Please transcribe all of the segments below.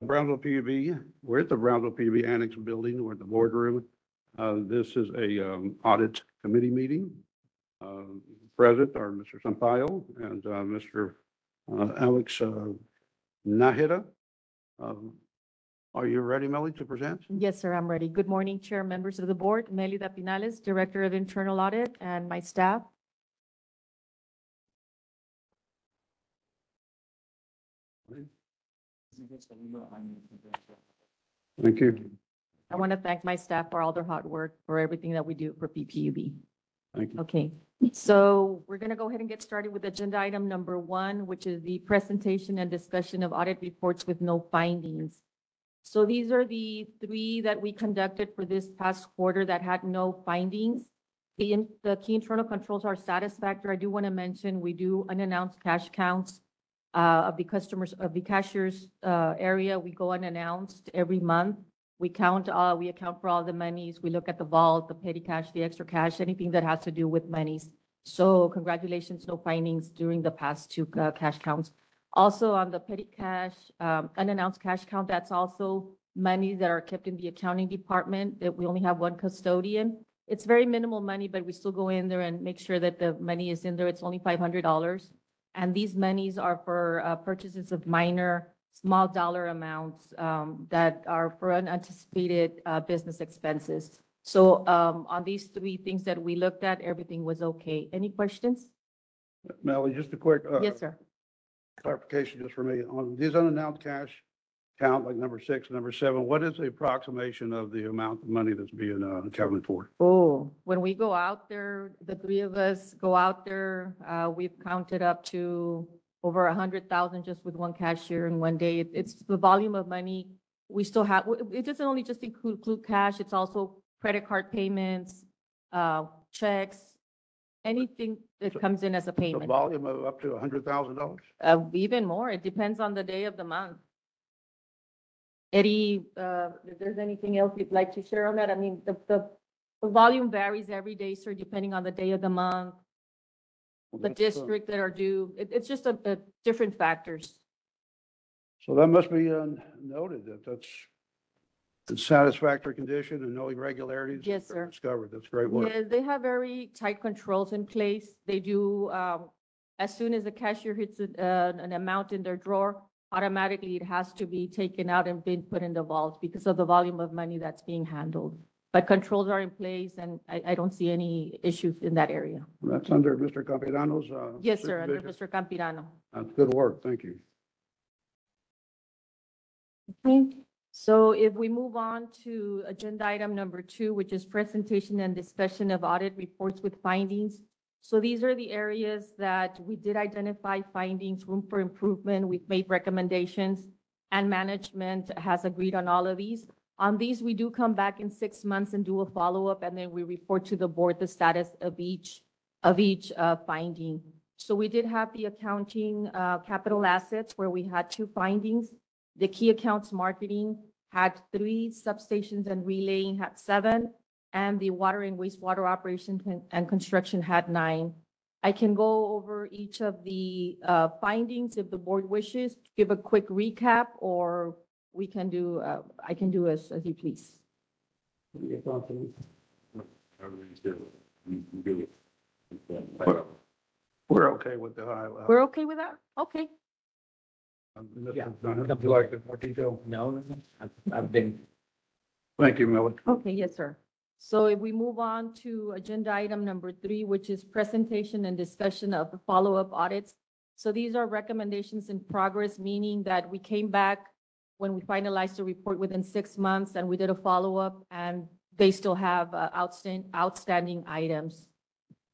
Brownsville PUB, we're at the Brownsville PUB Annex Building, we're at the boardroom. This is a audit committee meeting. Present are Mr. Sampaio and Mr. Alex Nahida. Are you ready, Melly, to present? Yes, sir, I'm ready. Good morning, Chair, members of the board. Melida Pinales, Director of Internal Audit, and my staff. Thank you. I want to thank my staff for all their hard work, for everything that we do for PPUB. Thank you. Okay, so we're going to go ahead and get started with agenda item number 1, which is the presentation and discussion of audit reports with no findings. So these are the 3 that we conducted for this past quarter that had no findings. The key internal controls are satisfactory. I do want to mention we do unannounced cash counts of the customers, of the cashiers area. We go unannounced every month. We account for all the monies. We look at the vault, the petty cash, the extra cash, anything that has to do with monies. So congratulations, no findings during the past 2 cash counts. Also on the petty cash, unannounced cash count, that's also money that are kept in the accounting department, that we only have 1 custodian. It's very minimal money, but we still go in there and make sure that the money is in there. It's only $500. And these monies are for purchases of minor, small dollar amounts that are for unanticipated business expenses. So on these 3 things that we looked at, everything was okay. Any questions? Melly, just a quick Yes, sir. clarification just for me. On these unannounced cash count, like number 6, number 7, what is the approximation of the amount of money that's being accounted for? Oh, when we go out there, the 3 of us go out there, we've counted up to over 100,000 just with 1 cashier in 1 day. It's the volume of money we still have. It doesn't only just include cash, it's also credit card payments, checks, anything that comes in as a The payment. volume of up to $100,000? Even more, it depends on the day of the month. Eddie, if there's anything else you'd like to share on that? I mean, the volume varies every day, sir, depending on the day of the month, the district that are due. It's just a different factors. So that must be noted that that's in satisfactory condition and no irregularities. Yes, sir. Discovered. That's great work. Yeah, they have very tight controls in place. They do, as soon as the cashier hits an amount in their drawer, automatically it has to be taken out and been put in the vault because of the volume of money that's being handled. But controls are in place and I don't see any issues in that area. That's under Mr. Campirano's Yes, sir, under supervision. Mr. Campirano. That's good work. Thank you. Okay, so if we move on to agenda item number 2, which is presentation and discussion of audit reports with findings. So these are the areas that we did identify findings, room for improvement. We've made recommendations and management has agreed on all of these. On these, we do come back in 6 months and do a follow-up, and then we report to the board the status of each finding. So we did have the accounting capital assets where we had 2 findings. The key accounts marketing had 3, substations and relaying had 7, and the water and wastewater operations and construction had 9. I can go over each of the findings if the board wishes, give a quick recap, or we can do, I can do as you please. We're okay with the high level. We're okay with that? Okay. Yeah. Would you like more detail? No, I've been. Thank you, Melly. Okay, yes, sir. So if we move on to agenda item number 3, which is presentation and discussion of the follow-up audits. So these are recommendations in progress, meaning that we came back when we finalized the report within 6 months and we did a follow-up and they still have outstanding items.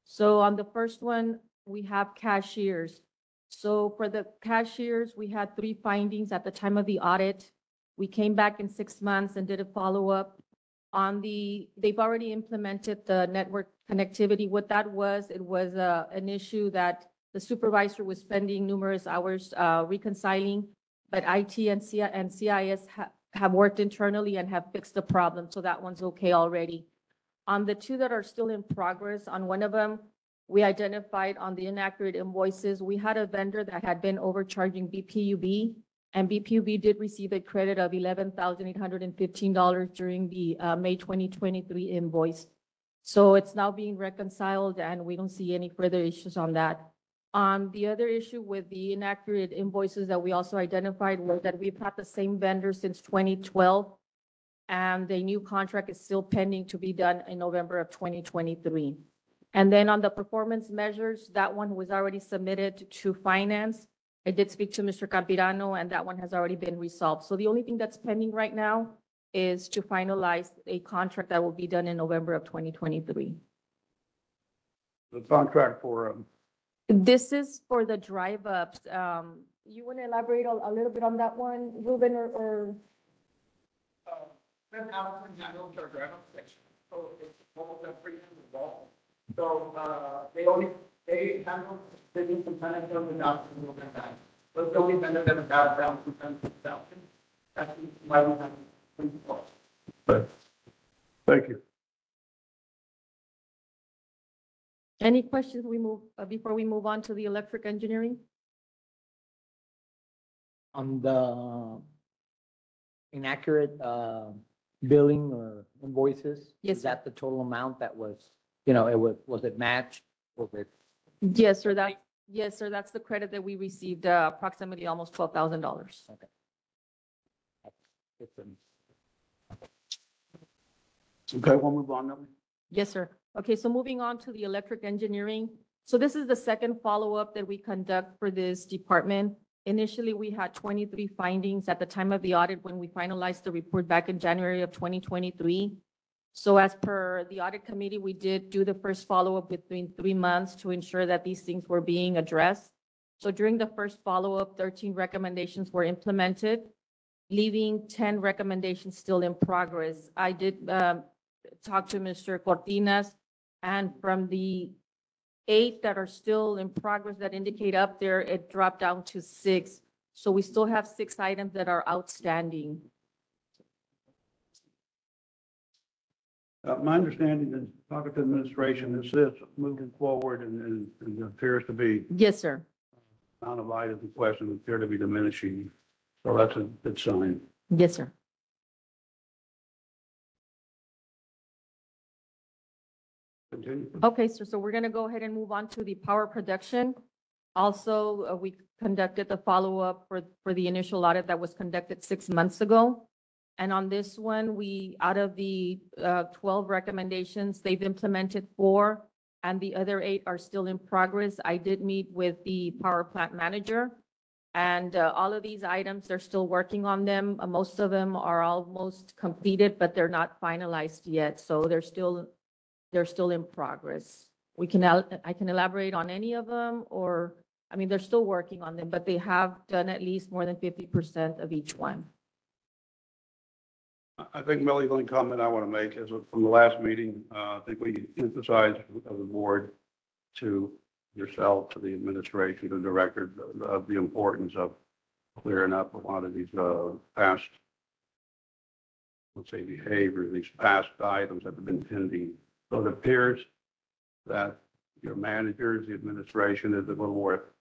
So on the first one, we have cashiers. So for the cashiers, we had 3 findings at the time of the audit. We came back in 6 months and did a follow-up. They've already implemented the network connectivity. What that was, it was an issue that the supervisor was spending numerous hours reconciling, but IT and CIS have worked internally and have fixed the problem. So that one's okay already. On the 2 that are still in progress, on one of them, we identified on the inaccurate invoices, we had a vendor that had been overcharging BPUB And BPUB did receive a credit of $11,815 during the May 2023 invoice. So it's now being reconciled and we don't see any further issues on that. The other issue with the inaccurate invoices that we also identified was that we've had the same vendor since 2012. And the new contract is still pending to be done in November of 2023. And then on the performance measures, that one was already submitted to finance. I did speak to Mr. Campirano and that one has already been resolved. So the only thing that's pending right now is to finalize a contract that will be done in November of 2023. The contract for, This is for the drive-ups. You want to elaborate a little bit on that one, Ruben, or? Then Allison handles our ground section, so it's almost a free involved. So, they handle the new components of the document will come back. But the only vendor that have down components of the document, that's why we have free costs. thank you. Any questions before we move on to the electric engineering? On the inaccurate, billing or invoices? Yes, Is that the total amount that was, was it matched? Was it? Yes, sir. Yes, sir. That's the credit that we received, approximately almost $12,000. Okay. It's an- Okay, we'll move on now. Yes, sir. Okay, so moving on to the electric engineering. So this is the second follow-up that we conduct for this department. Initially, we had 23 findings at the time of the audit when we finalized the report back in January of 2023. So as per the audit committee, we did do the first follow-up within 3 months to ensure that these things were being addressed. So during the first follow-up, 13 recommendations were implemented, leaving 10 recommendations still in progress. I did talk to Mr. Cortinas, and from the 8 that are still in progress that indicate up there, it dropped down to 6. So we still have 6 items that are outstanding. My understanding is, talking to administration, is this moving forward and it appears to be, Yes, sir. amount of items in question appear to be diminishing. So that's a good sign. Yes, sir. Continue. Okay, so we're going to go ahead and move on to the power production. Also, we conducted the follow-up for the initial audit that was conducted 6 months ago. And on this one, out of the 12 recommendations, they've implemented 4, and the other 8 are still in progress. I did meet with the power plant manager, and all of these items, they're still working on them. Most of them are almost completed, but they're not finalized yet. So they're still in progress. I can elaborate on any of them, or, I mean, they're still working on them, but they have done at least more than 50% of each one. I think, Melly, the only comment I want to make is from the last meeting, I think we emphasized as a board to yourself, to the administration, to the director, of the importance of clearing up a lot of these past, let's say, behavior, these past items that have been pending. So it appears that your managers, the administration is a little more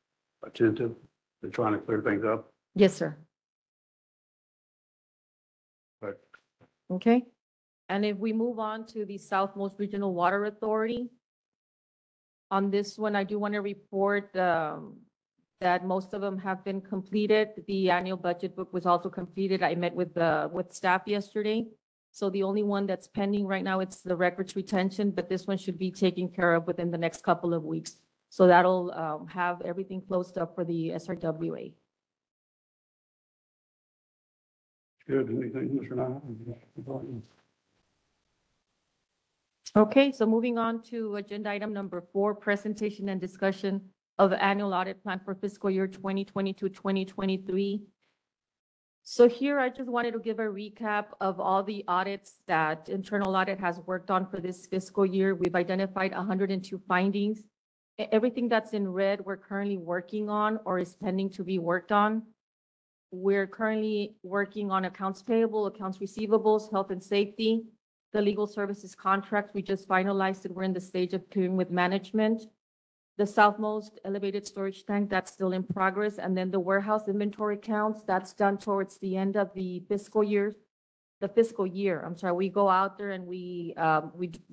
attentive to trying to clear things up. Yes, sir. But Okay. And if we move on to the Southmost Regional Water Authority, on this one, I do want to report that most of them have been completed. The annual budget book was also completed. I met with staff yesterday. So the only one that's pending right now, it's the records retention, but this one should be taken care of within the next couple of weeks. So that'll have everything closed up for the SRWA. good, anything, Mr. Nye? Okay, so moving on to agenda item number 4, presentation and discussion of annual audit plan for fiscal year 2022-2023. So here I just wanted to give a recap of all the audits that internal audit has worked on for this fiscal year. We've identified 102 findings. Everything that's in red, we're currently working on or is pending to be worked on. We're currently working on accounts payable, accounts receivables, health and safety, the legal services contract. We just finalized it. We're in the stage of clearing with management. The southmost elevated storage tank, that's still in progress. And then the warehouse inventory counts, that's done towards the end of the fiscal year. I'm sorry, we go out there and we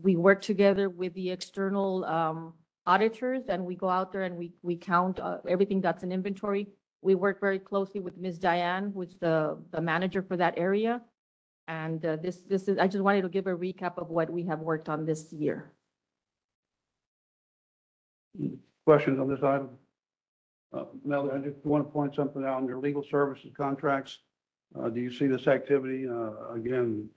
work together with the external auditors, and we go out there and we count everything that's in inventory. We work very closely with Ms. Diane, who's the manager for that area. And this is, I just wanted to give a recap of what we have worked on this year. Questions on this item? Melody, I just want to point something out on your legal services contracts. Do you see this activity, again,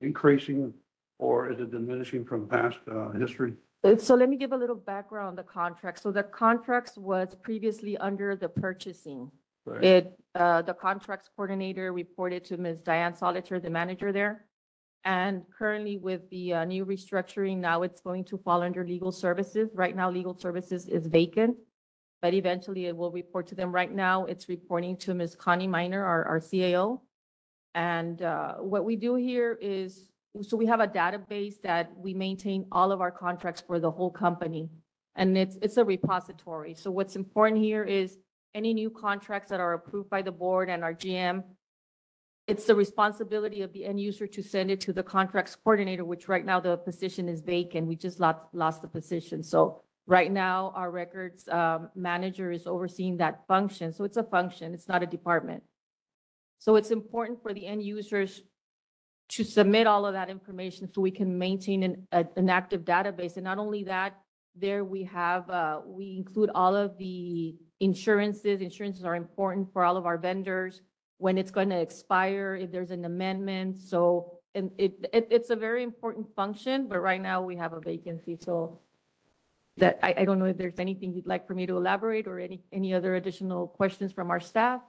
increasing, or is it diminishing from past history? So let me give a little background on the contract. So the contracts was previously under the purchasing. Right. The contracts coordinator reported to Ms. Diane Solitaire, the manager there. And currently with the new restructuring, now it's going to fall under legal services. Right now, legal services is vacant, but eventually it will report to them. Right now, it's reporting to Ms. Connie Miner, our CAO. And what we do here is, so we have a database that we maintain all of our contracts for the whole company. And it's a repository. So what's important here is any new contracts that are approved by the board and our GM, it's the responsibility of the end user to send it to the contracts coordinator, which right now the position is vacant. We just lost the position. So right now our records manager is overseeing that function. So it's a function, it's not a department. So it's important for the end users to submit all of that information so we can maintain an active database. And not only that, there we have, we include all of the insurances. Insurances are important for all of our vendors, when it's going to expire, if there's an amendment. So, and it's a very important function, but right now we have a vacancy. So that, I don't know if there's anything you'd like for me to elaborate, or any other additional questions from our staff.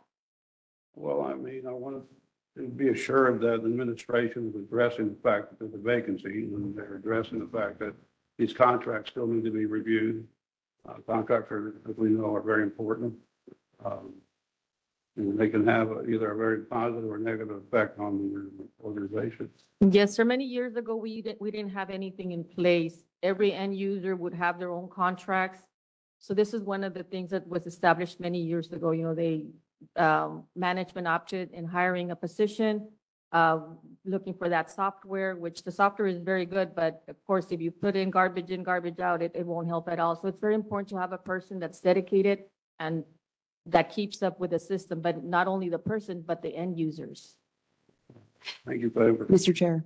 Well, I mean, I want to be assured that the administration is addressing the fact that there's a vacancy, and they're addressing the fact that these contracts still need to be reviewed. Contracts are, as we know, are very important. And they can have either a very positive or negative effect on the organization. Yes, sir. Many years ago, we didn't have anything in place. Every end user would have their own contracts. So this is one of the things that was established many years ago. You know, they, management opted in hiring a position, looking for that software, which the software is very good, but of course, if you put in, garbage out, it won't help at all. So it's very important to have a person that's dedicated and that keeps up with the system, but not only the person, but the end users. Thank you, Favor. Mr. Chair,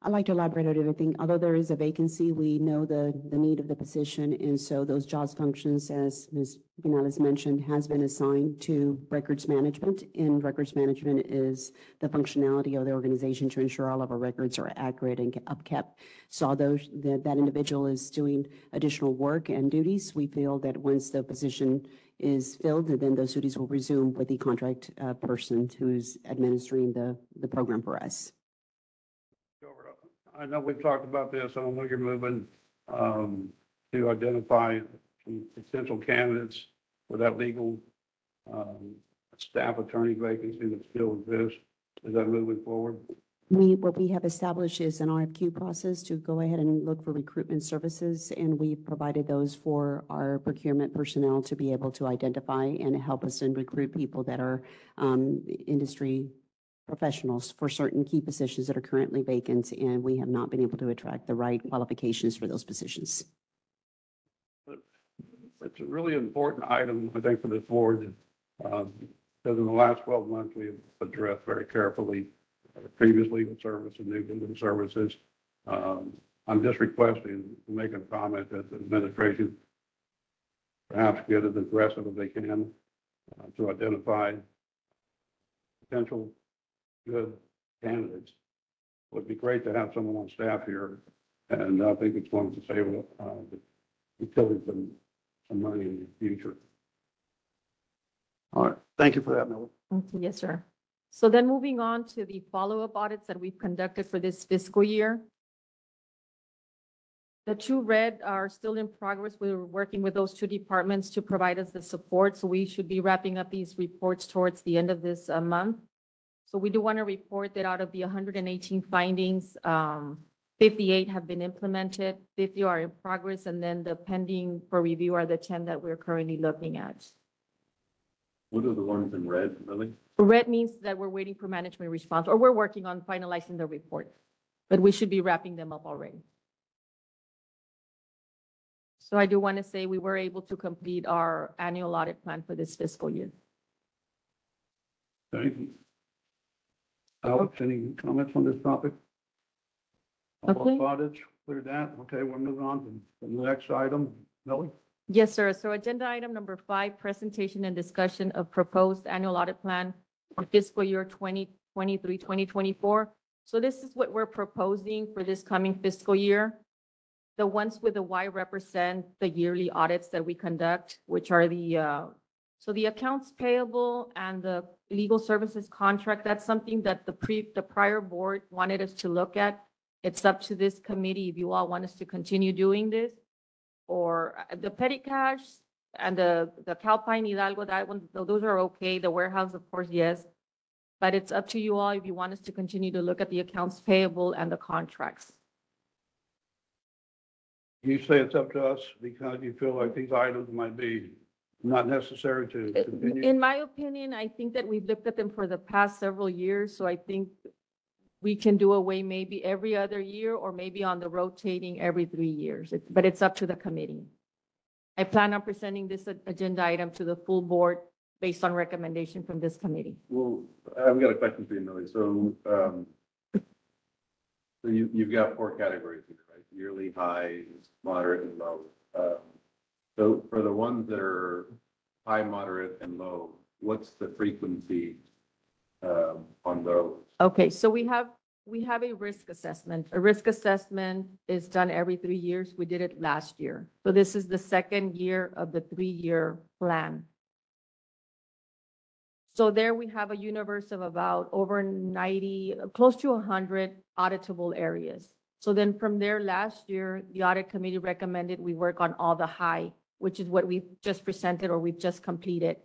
I'd like to elaborate on everything. Although there is a vacancy, we know the need of the position. And so those jobs functions, as Ms. Canales mentioned, has been assigned to records management. And records management is the functionality of the organization to ensure all of our records are accurate and upkept. So although that individual is doing additional work and duties, we feel that once the position is filled, then those duties will resume with the contract person who's administering the program for us. I know we've talked about this. I know you're moving to identify some potential candidates for that legal staff attorney vacancy that still exists. Is that moving forward? What we have established is an RFQ process to go ahead and look for recruitment services, and we provided those for our procurement personnel to be able to identify and help us and recruit people that are industry professionals for certain key positions that are currently vacant, and we have not been able to attract the right qualifications for those positions. It's a really important item, I think, for this board, because in the last 12 months, we have addressed very carefully previous legal service and new legal services. I'm just requesting to make a comment that the administration perhaps get as aggressive as they can to identify potential good candidates. It would be great to have someone on staff here, and I think it's going to save the utilities some money in the future. All right, thank you for that, Miller. Yes, sir. So then moving on to the follow-up audits that we've conducted for this fiscal year. The two red are still in progress. We're working with those two departments to provide us the support. So we should be wrapping up these reports towards the end of this month. So we do want to report that out of the 118 findings, 58 have been implemented, 50 are in progress, and then the pending for review are the 10 that we're currently looking at. What are the ones in red, Lily? Red means that we're waiting for management response, or we're working on finalizing the report, but we should be wrapping them up already. So I do want to say we were able to complete our annual audit plan for this fiscal year. Thank you. Alex, any comments on this topic? Okay. Audits, clear that. Okay, we're moving on to the next item. Nellie? Yes, sir. So agenda item number 5, presentation and discussion of proposed annual audit plan for fiscal year 2023, 2024. So this is what we're proposing for this coming fiscal year. The ones with the Y represent the yearly audits that we conduct, which are so the accounts payable and the legal services contract, that's something that the prior board wanted us to look at. It's up to this committee if you all want us to continue doing this. Or the petty cash and the Calpine Hidalgo, that one, those are okay. The warehouse, of course, yes. But it's up to you all if you want us to continue to look at the accounts payable and the contracts. You say it's up to us because you feel like these items might be not necessary to continue? In my opinion, I think that we've looked at them for the past several years, so I think we can do away maybe every other year or maybe on the rotating every 3 years, but it's up to the committee. I plan on presenting this agenda item to the full board based on recommendation from this committee. Well, I've got a question for you, Millie. So, you've got 4 categories here, right? Yearly, high, moderate, and low. So for the ones that are high, moderate, and low, what's the frequency on those? Okay, so we have a risk assessment. A risk assessment is done every 3 years. We did it last year. So this is the second year of the 3-year plan. So there we have a universe of about over 90, close to 100 auditable areas. So then from there, last year, the audit committee recommended we work on all the high, which is what we've just presented or we've just completed.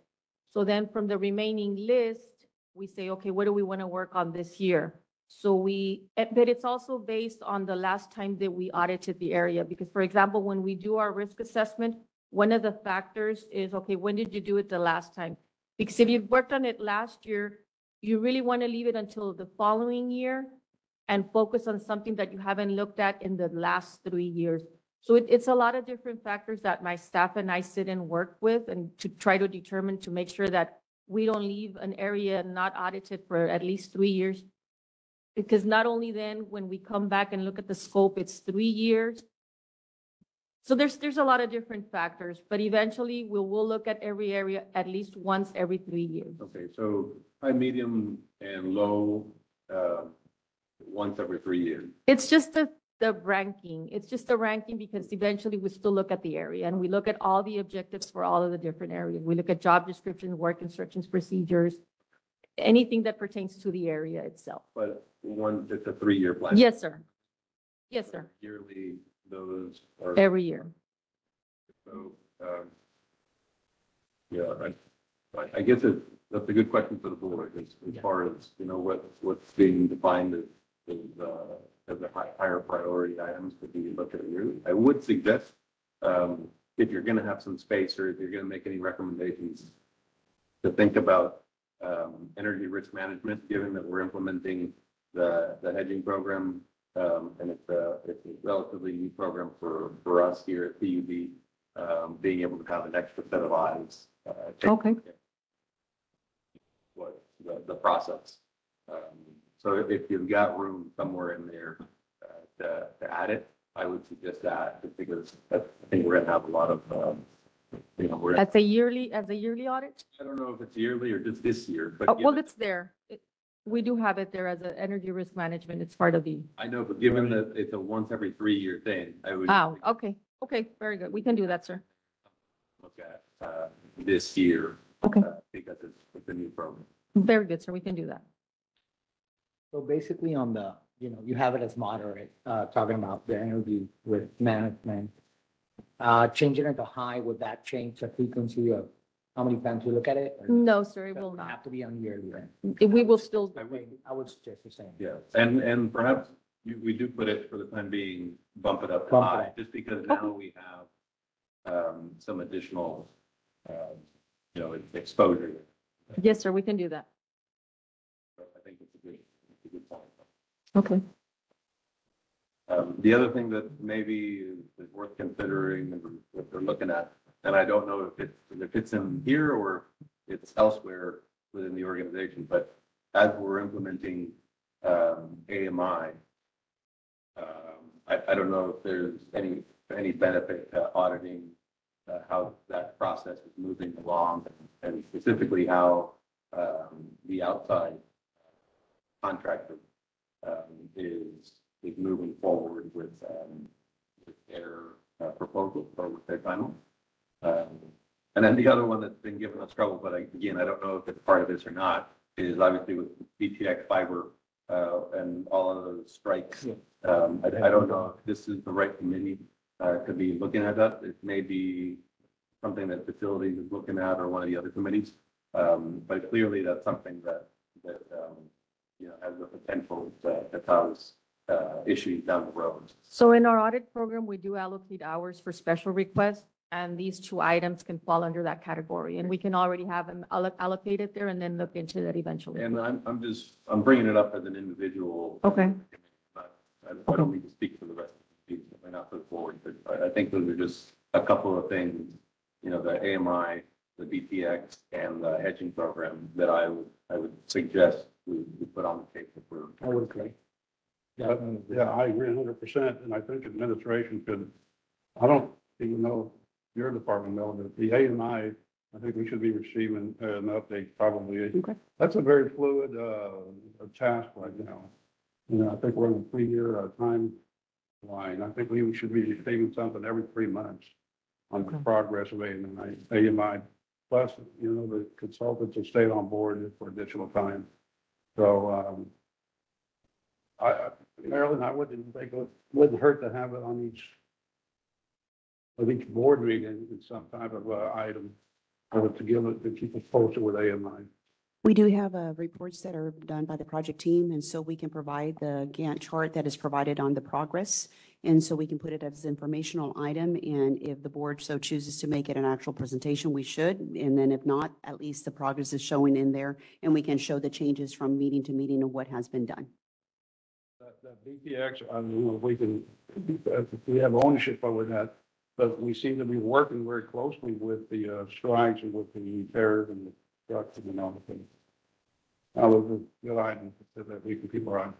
So then from the remaining list, we say, okay, what do we want to work on this year? So but it's also based on the last time that we audited the area. Because for example, when we do our risk assessment, one of the factors is, okay, when did you do it the last time? Because if you've worked on it last year, you really want to leave it until the following year and focus on something that you haven't looked at in the last 3 years. So it's a lot of different factors that my staff and I sit and work with and to try to determine to make sure that we don't leave an area not audited for at least 3 years. Because not only then, when we come back and look at the scope, it's 3 years. So there's a lot of different factors, but eventually we'll look at every area at least once every 3 years. Okay, so high, medium, and low, once every 3 years. It's just the ranking. It's just the ranking because eventually we still look at the area and we look at all the objectives for all of the different areas. We look at job descriptions, work instructions, procedures, anything that pertains to the area itself. But it's a 3-year plan. Yes, sir. Yes, sir. Yearly, those are. Every year. So, yeah, I guess that's a good question for the board as far as, what's being defined as the higher priority items to be looked at yearly. I would suggest, if you're going to have some space or if you're going to make any recommendations, to think about energy risk management, given that we're implementing the hedging program, and it's a relatively new program for us here at PUB, being able to have an extra set of eyes. Okay. What the process. So if you've got room somewhere in there to add it, I would suggest that, just because I think we're gonna have a lot of, As a yearly audit? I don't know if it's yearly or just this year, but Oh, well, given- it's there. We do have it there as an energy risk management. It's part of the, I know, but given that it's a once every 3-year thing, I would okay. Okay, very good. We can do that, sir. look at this year. Okay. Because it's a new program. Very good, sir. We can do that. So basically on the, you have it as moderate, talking about the energy with management. Changing it to high, would that change the frequency of how many times you look at it? Or No, sir, it will does not. Have to be on yearly, right? We will still, I would suggest the same. Yeah, and perhaps We do put it for the time being, bump it up to Bump it high, up. just because now we have some additional, exposure. Yes, sir, we can do that. I think it's a good point. Okay. The other thing that maybe is worth considering and what they're looking at, and I don't know if it's in here or it's elsewhere within the organization, but as we're implementing AMI, I don't know if there's any benefit to auditing how that process is moving along, and specifically how the outside contractor is moving forward with their proposal or with their final. And then the other one that's been giving us trouble, but again, I don't know if it's part of this or not, is obviously with BTX fiber and all of those strikes. I don't know if this is the right committee to be looking at that. It may be something that facilities is looking at or one of the other committees. But clearly that's something that has the potential to cause issues down the road. So in our audit program, we do allocate hours for special requests, and these two items can fall under that category, and we can already have them allocated there and then look into that eventually. And I'm bringing it up as an individual. Okay. I don't need to speak for the rest of the people. I not put forward, but I think those are just a couple of things, the AMI, the BTX, and the hedging program that I would suggest we put on the table for. I would agree. Yeah, I agree 100%, and I think administration could, I don't even know your department, Mel, but the AMI, I think we should be receiving an update probably. Okay. That's a very fluid task right now. I think we're in a 3-year timeline. I think we should be receiving something every 3 months on the progress of AMI. Plus, the consultants have stayed on board for additional time. So, Marilyn, I wouldn't think it wouldn't hurt to have it on each board meeting in some type of item, or to keep us posted with AMI. We do have reports that are done by the project team, and so we can provide the Gantt chart that is provided on the progress. And so we can put it as an informational item, and if the board so chooses to make it an actual presentation, we should. And then if not, at least the progress is showing in there, and we can show the changes from meeting to meeting of what has been done. That BTX, I don't know if we have ownership over that, but we seem to be working very closely with the strikes and with the repairs and the construction and all the things. That was a good item that we can keep our eye on.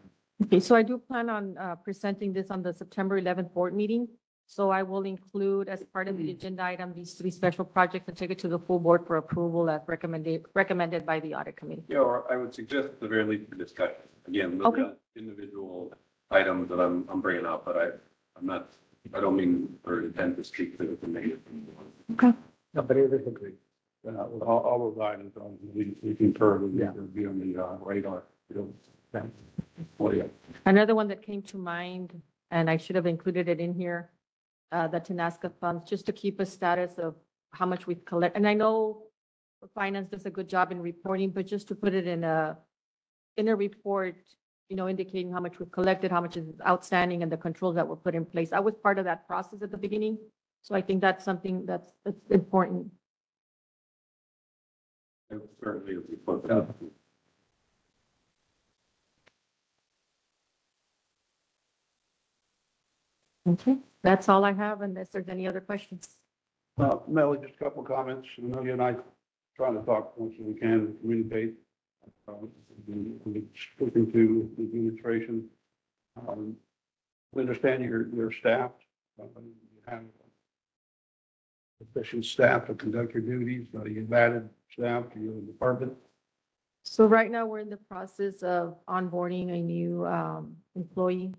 Okay, so I do plan on presenting this on the September 11th board meeting. So I will include as part of the agenda item, these 3 special projects and take it to the full board for approval as recommended by the audit committee. Yeah, or I would suggest at the very least a discussion. Again, those Okay. are individual items that I'm bringing up, but I don't mean or intend to speak to the committee. Okay. No, but it is agreed. With all those items, we concur with Yeah. be on the radar. Well, yeah. Another one that came to mind, and I should have included it in here, the Tenasca funds, just to keep a status of how much we've collected. And I know finance does a good job in reporting, but just to put it in a report, indicating how much we've collected, how much is outstanding, and the controls that were put in place. I was part of that process at the beginning, so I think that's something that's important. Certainly, if we put that up. Okay, that's all I have unless there's any other questions. Melly, just a couple of comments. I know you and I trying to talk as much as we can and communicate. We're speaking to the administration. We understand you're staffed. You have sufficient staff to conduct your duties. You've added staff to your department. So right now, we're in the process of onboarding a new employee.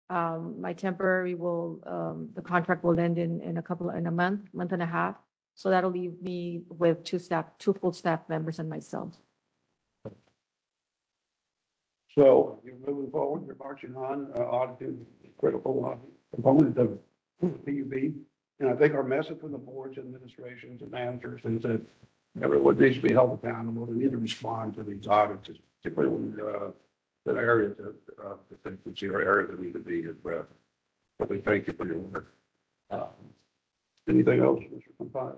My temporary the contract will end in a month and a half. So that'll leave me with 2 full staff members and myself. So you're moving forward, you're marching on, auditing critical component of PUB. And I think our message from the boards, administrations, and managers is that everyone needs to be held accountable. They need to respond to these audits, particularly when the areas that, deficiency or areas that need to be addressed. But we thank you for your work. Anything else, Mr. Pompey?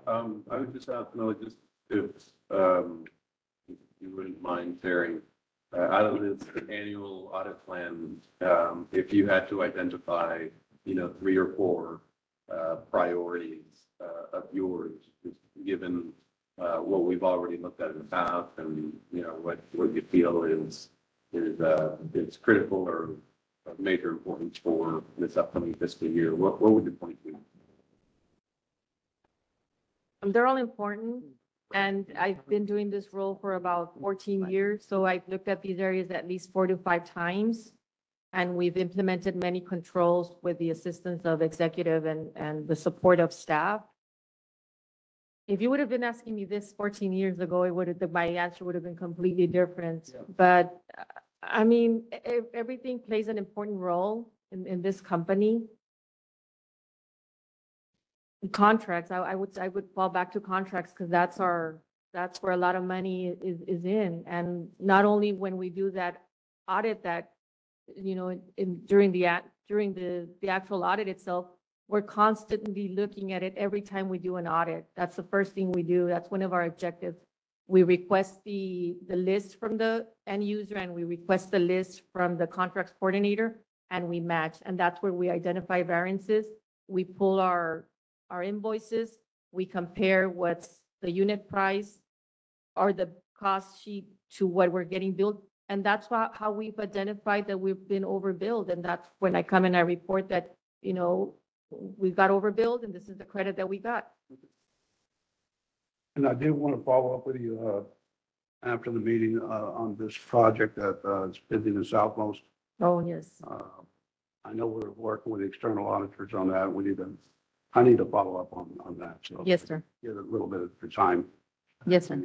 I would just ask, just if, you wouldn't mind sharing, out of this annual audit plan, if you had to identify, 3 or 4, priorities, of yours, just given, what we've already looked at in the past and, what you feel is critical or of major importance for this upcoming fiscal year, what would you point to? They're all important, and I've been doing this role for about 14 years, so I've looked at these areas at least 4 to 5 times. And we've implemented many controls with the assistance of executive and the support of staff. If you would have been asking me this 14 years ago, my answer would have been completely different. But I mean, everything plays an important role in this company. Contracts, I would fall back to contracts because that's where a lot of money is in. And not only when we do that audit that, during the actual audit itself, we're constantly looking at it every time we do an audit. That's the first thing we do. That's one of our objectives. We request the list from the end user and we request the list from the contracts coordinator and we match. And that's where we identify variances. We pull our invoices. We compare what's the unit price or the cost sheet to what we're getting billed. And that's how we've identified that we've been overbilled. And that's when I come and I report that, we got overbilled and this is the credit that we got. And I do want to follow up with you, after the meeting, on this project that, is pending in Southmost. Oh, yes. I know we're working with external auditors on that. I need to follow up on that. So Yes, sir. get a little bit of your time. Yes, sir.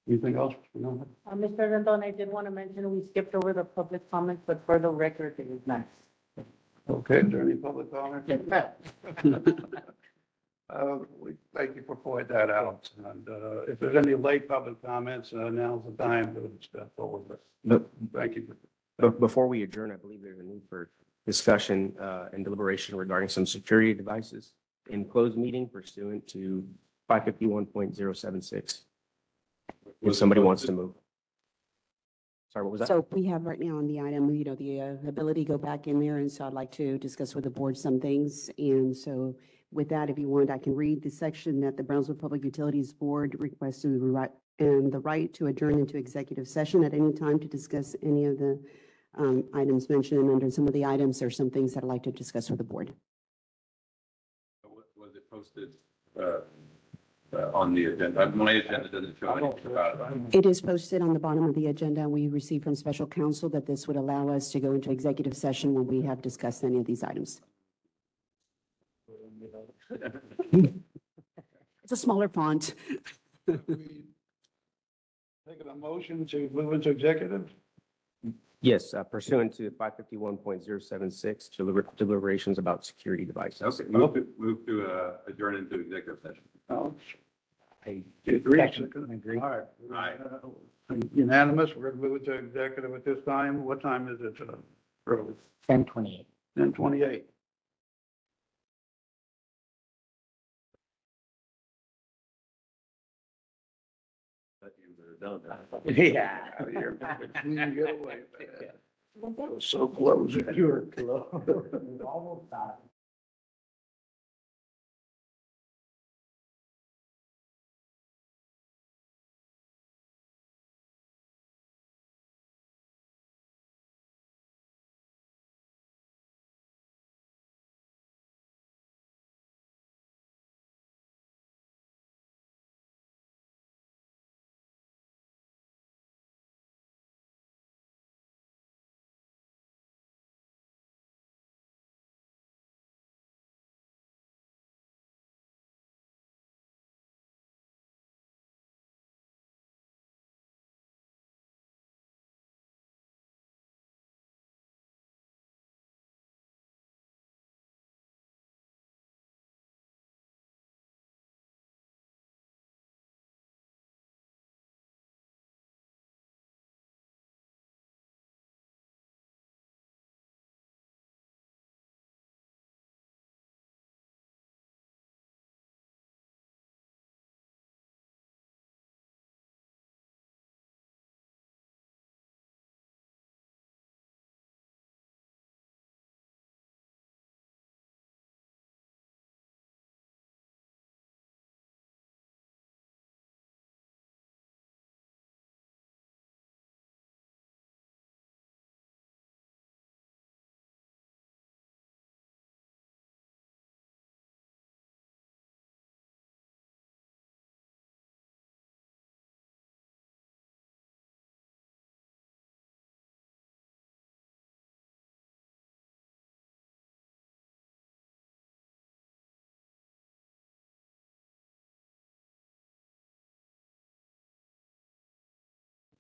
Anything else? No? Mr. Rendon, I did want to mention, we skipped over the public comments, but for the record, it is next. Okay, is there any public comment? Yes, sir. We thank you for pointing that out. And if there's any late public comments, now's the time to step forward. But Thank you. before we adjourn, I believe there's a need for discussion and deliberation regarding some security devices in closed meeting pursuant to 551.076. If somebody wants to move. Sorry, what was that? So we have right now on the item, the ability to go back in there. And so I'd like to discuss with the board some things. And so with that, if you want, I can read the section that the Brownsville Public Utilities Board requested the right to adjourn into executive session at any time to discuss any of the items mentioned. And under some of the items, there are some things that I'd like to discuss with the board. Was it posted, on the agenda? My agenda doesn't show anything about it. It is posted on the bottom of the agenda. We received from special counsel that this would allow us to go into executive session when we have discussed any of these items. It's a smaller font. Taking a motion to move into executive? Yes, pursuant to 551.076, deliberations about security devices. Okay, move to adjourn into executive session. I agree. Agree. All right. Aye. Unanimous. We're going to move into executive at this time. What time is it? 10:28. 10:28. Yeah. Out of here. Clean getaway. That was so close. You were close. Almost got it.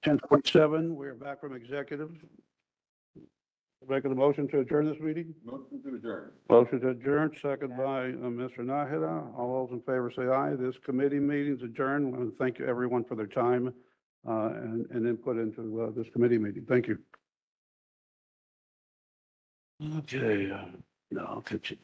10:47, we're back from executive. Making the motion to adjourn this meeting? Motion to adjourn. Motion to adjourn, second by Mr. Nahara. All those in favor say aye. This committee meeting is adjourned. I want to thank everyone for their time and input into this committee meeting. Thank you. Okay, now I'll catch you.